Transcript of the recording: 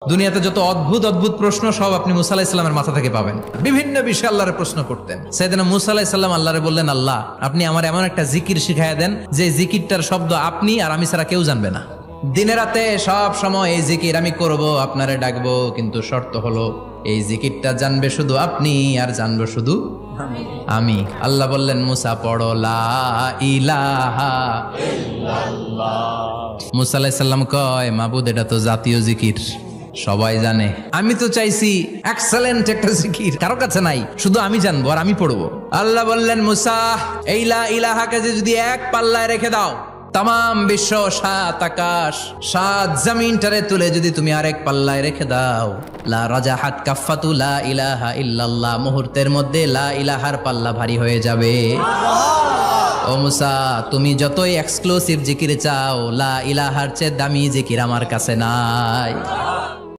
দুনিয়াতে যত অদ্ভুত অদ্ভুত প্রশ্ন সব আপনি মুসা আলাইহিস সালামের মাথা থেকে পাবেন। বিভিন্ন বিষয়ে আল্লাহরে প্রশ্ন করতেন। সাইয়েদনা মুসা আলাইহিস সালাম আল্লাহরে বললেন, আল্লাহ আপনি আমার এমন একটা জিকির শিখাইয়া দেন যে জিকিরটার শব্দ আপনি আর আমি ছাড়া কেউ জানবে না। দিনে রাতে সব সময় এই জিকির আমি করব, আপনারে ডাকবো, কিন্তু শর্ত হলো এই জিকিরটা জানবে শুধু আপনি আর জানবো শুধু আমি। আল্লাহ বললেন, মুসা পড়ো লা ইলাহা ইল্লাল্লাহ। মুসা আলাইহিস সালাম কয়, মাবুদ এটা তো জাতীয় জিকির, সবাই জানে। আমি তো চাইছি এক্সেলেন্ট একটা জিকির, কারো কাছে নাই, শুধু আমি জানবো আর আমি পড়বো। আল্লাহ বললেন, মুসা এই লা ইলাহাকে যদি এক পাল্লায় রেখে দাও, তাম বিশ্ব, 7 আকাশ 7 জমিনটারে তুলে যদি তুমি আরেক পাল্লায় রেখে দাও, লা রাজাহাত কাফাতু লা ইলাহা ইল্লাল্লাহ, মুহূর্তের মধ্যে লা ইলাহার পাল্লা ভারী হয়ে যাবে। ও মুসা, তুমি যতই এক্সক্লুসিভ জিকির চাও, লা ইলাহার চেয়ে দামি জিকির আমার কাছে নাই।